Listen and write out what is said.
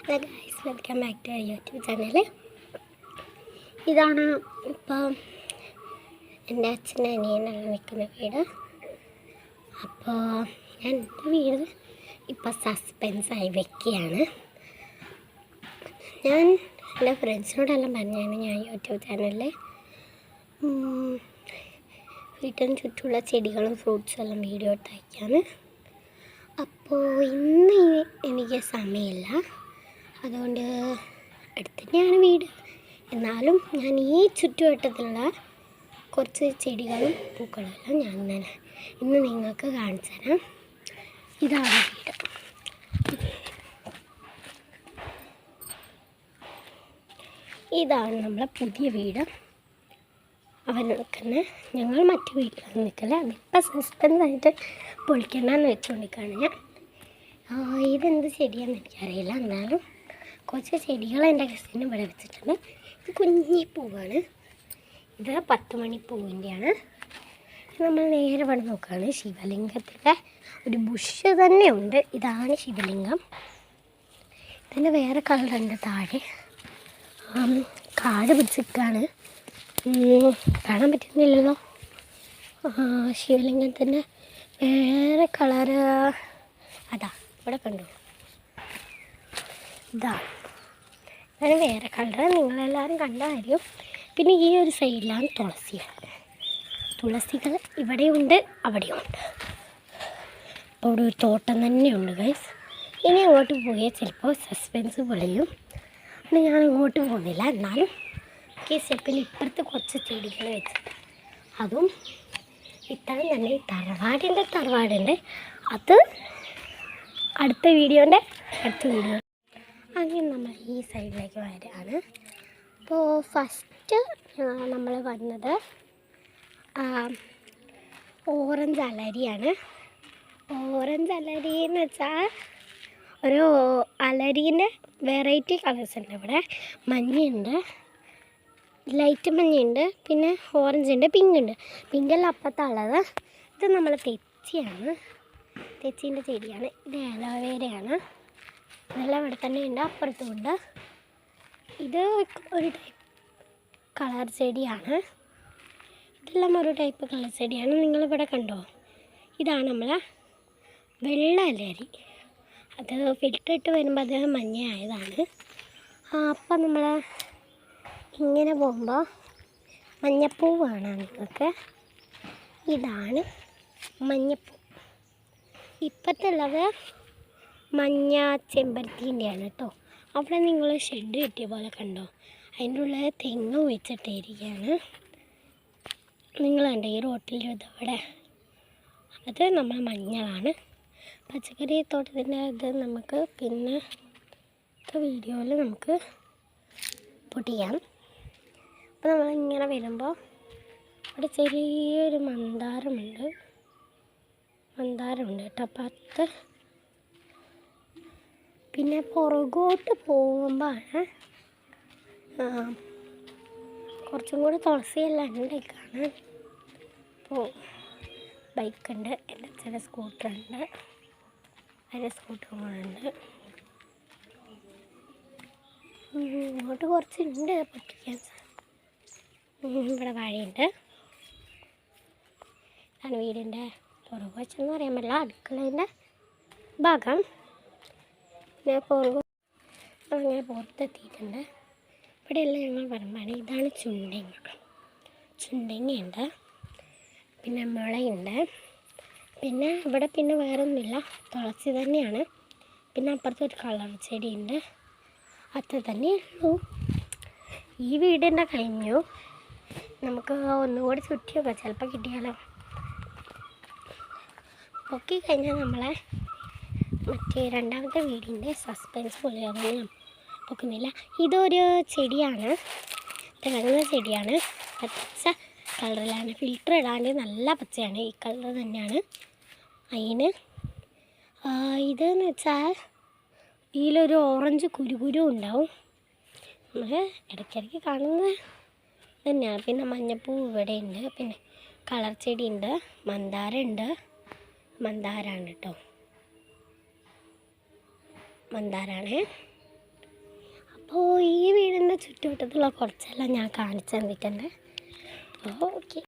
Hello guys, welcome back to YouTube channel. ഇതാണ് ഇപ്പം എൻ്റെ അച്ഛനും അനിയനെല്ലാം നിൽക്കുന്ന വീട്. അപ്പോൾ ഞാൻ എൻ്റെ വീട് ഇപ്പം സസ്പെൻസായി വെക്കുകയാണ്. ഞാൻ എൻ്റെ ഫ്രണ്ട്സിനോടെല്ലാം പറഞ്ഞാണ് ഞാൻ യൂട്യൂബ് ചാനലിൽ വീട്ടിന് ചുറ്റുമുള്ള ചെടികളും ഫ്രൂട്ട്സും എല്ലാം വീഡിയോ എടുത്ത് അയക്കാണ്. അപ്പോൾ ഇന്ന് എനിക്ക് സമയമില്ല, അതുകൊണ്ട് അടുത്ത് തന്നെയാണ് വീട്. എന്നാലും ഞാൻ ഈ ചുറ്റുവട്ടത്തുള്ള കുറച്ച് ചെടികളും പൂക്കളെല്ലാം ഞാൻ ഇന്ന് നിങ്ങൾക്ക് കാണിച്ചു തരാം. ഇതാണ് വീട്. ഇതാണ് നമ്മളെ പുതിയ വീട്. അവൻ നിൽക്കുന്ന ഞങ്ങൾ മറ്റു വീട്ടിലാണ് നിൽക്കല്. അതിപ്പോൾ സസ്പെൻസായിട്ട് പൊളിക്കണ്ടെന്ന് വെച്ചുകൊണ്ടിരിക്കുകയാണ് ഞാൻ. ഇതെന്ത് ചെടിയാണെന്ന് എനിക്കറിയില്ല, എന്നാലും കുറച്ച് ചെടികൾ എൻ്റെ കസിന് ഇവിടെ വെച്ചിട്ടുണ്ട്. ഇത് കുഞ്ഞി പൂവാണ്. ഇത് 10 മണി പൂവിൻ്റെയാണ്. നമ്മൾ നേരെ ഇവിടെ നോക്കുകയാണ്. ശിവലിംഗത്തിൻ്റെ ഒരു ബുഷ് തന്നെ ഉണ്ട്. ഇതാണ് ശിവലിംഗം. ഇതിൻ്റെ വേറെ കളറുണ്ട് താഴെ. കാട് പിടിച്ചിട്ടാണ്, കാണാൻ പറ്റുന്നില്ലല്ലോ. ശിവലിംഗത്തിൻ്റെ വേറെ കളറ് അതാ ഇവിടെ കണ്ടു. ഇതാണ് വേറെ കളറ്, നിങ്ങളെല്ലാവരും കണ്ടായിരിക്കും. പിന്നെ ഈ ഒരു സൈഡിലാണ് തുളസികൾ ഇവിടെയുണ്ട് അവിടെയുണ്ട്. അപ്പോൾ അവിടെ ഒരു തോട്ടം തന്നെയുണ്ട് ഗൈസ്. ഇനി അങ്ങോട്ട് പോയാൽ ചിലപ്പോൾ സസ്പെൻസ് പൊളിയും. അതുകൊണ്ട് ഞാൻ അങ്ങോട്ട് പോകുന്നില്ല. എന്നാലും ഈ സ്റ്റെപ്പിൽ ഇപ്പുറത്ത് കുറച്ച് ചെടികൾ വെച്ചിട്ട് അതും ഇത്രയും തന്നെ. തറവാടുണ്ട് അത് അടുത്ത വീഡിയോ. അങ്ങനെ നമ്മൾ ഈ സൈഡിലേക്ക് വരികയാണ്. അപ്പോൾ ഫസ്റ്റ് നമ്മൾ വന്നത് ഓറഞ്ച് അലരിയാണ്. ഓറഞ്ച് അലരി എന്ന് വെച്ചാൽ ഒരു അലരീൻ്റെ വെറൈറ്റി കളേഴ്സ് ഉണ്ട്. ഇവിടെ മഞ്ഞയുണ്ട്, ലൈറ്റ് മഞ്ഞയുണ്ട്, പിന്നെ ഓറഞ്ച് ഉണ്ട്, പിങ്ക് ഉണ്ട്. പിങ്കെല്ലാം അപ്പുറത്ത് ഉള്ളത്. ഇത് നമ്മൾ തെച്ചീൻ്റെ ചെടിയാണ്. ഇത് അലോവേരയാണ്. ഇതെല്ലാം ഇവിടെ തന്നെ ഉണ്ട്, അപ്പുറത്തുമുണ്ട്. ഇത് ഒരു ടൈപ്പ് കളർ ചെടിയാണ്. ഇതെല്ലാം ഒരു ടൈപ്പ് കളർ ചെടിയാണ്. നിങ്ങളിവിടെ കണ്ടോ, ഇതാണ് നമ്മളെ വെള്ള അലരി. അത് ഫിൽറ്റർ ഇട്ട് വരുമ്പോൾ അത് മഞ്ഞയായതാണ്. അപ്പം നമ്മൾ ഇങ്ങനെ പോകുമ്പോൾ മഞ്ഞപ്പൂവാണ് നിങ്ങൾക്ക്. ഇതാണ് മഞ്ഞപ്പൂ. ഇപ്പോഴത്തെ ഉള്ളത് മഞ്ഞ ചെമ്പരത്തിൻ്റെയാണ് കേട്ടോ. അവിടെ നിങ്ങൾ ഷെഡ് കിട്ടിയ പോലെ കണ്ടോ, അതിൻ്റെ ഉള്ളിൽ തെങ്ങ് വെച്ചിട്ടിരിക്കുകയാണ്. നിങ്ങൾ കണ്ടോ ഈ റോട്ടിൽ ഇതവിടെ, അത് നമ്മൾ മഞ്ഞളാണ്. പച്ചക്കറി തോട്ടത്തിൻ്റെ ഇത് നമുക്ക് പിന്നെ വീഡിയോയിൽ നമുക്ക് പൊട്ടിക്കാം. അപ്പോൾ നമ്മളിങ്ങനെ വരുമ്പോൾ അവിടെ ചെറിയൊരു മന്ദാരമുണ്ട് കേട്ടോ. അപ്പം പിന്നെ പുറകോട്ട് പോകുമ്പോഴാണ് കുറച്ചും കൂടി തുളസിയെല്ലാം ഉണ്ട് കാണാൻ. അപ്പോൾ ബൈക്കുണ്ട്, എൻ്റെ ചില സ്കൂട്ടറുണ്ട്, അതിൻ്റെ സ്കൂട്ടറുകളുണ്ട്. ഇങ്ങോട്ട് കുറച്ചുണ്ട് പൊട്ടിക്കാൻ. ഇവിടെ വാഴയുണ്ട്. ഇതാണ് വീടിൻ്റെ പുറകു വശമെന്ന് പറയാൻ പറ്റില്ല, അടുക്കളേൻ്റെ ഭാഗം. പിന്നെ അങ്ങനെ പുറത്തെത്തിയിട്ടുണ്ട്. ഇവിടെയെല്ലാം ഞങ്ങൾ പറമ്പാണ്. ഇതാണ് ചുണ്ടങ്ങയുണ്ട്, പിന്നെ മുളയുണ്ട്. പിന്നെ ഇവിടെ പിന്നെ വേറെ ഒന്നുമില്ല, തുളസി തന്നെയാണ്. പിന്നെ അപ്പുറത്തൊരു കളർ ചെടിയുണ്ട്. അത്ര തന്നെയുള്ളൂ. ഈ വീടിൻ്റെ കഴിഞ്ഞു. നമുക്ക് ഒന്നുകൂടി ചുറ്റിയൊക്കെ ചിലപ്പോൾ കിട്ടിയാലോ. പൊക്കി കഴിഞ്ഞാൽ നമ്മളെ മറ്റേ രണ്ടാമത്തെ വീടിൻ്റെ സസ്പെൻസ് പൊളിയാകുമ്പോൾ ഞാൻ പൊക്കുന്നില്ല. ഇതൊരു ചെടിയാണ്, തിളങ്ങുന്ന ചെടിയാണ്. പച്ച കളറിലാണ്, ഫിൽറ്റർ ഇടാണ്ട് നല്ല പച്ചയാണ്. ഈ കളർ തന്നെയാണ് അതിന്. ഇതെന്ന് വെച്ചാൽ ഇതിലൊരു ഓറഞ്ച് കുരു ഉണ്ടാവും. നമ്മൾ ഇടയ്ക്കിടയ്ക്ക് കാണുന്നത് തന്നെയാണ്. പിന്നെ മഞ്ഞപ്പൂ ഇവിടെ ഉണ്ട്, പിന്നെ കളർ ചെടി ഉണ്ട്, മന്ദാരമാണ് കേട്ടോ. മന്ദാരാണ്. ചുറ്റുവട്ടത്തുള്ള കുറച്ചെല്ലാം ഞാൻ കാണിച്ചു തന്നിട്ടുണ്ട്. ഓക്കെ.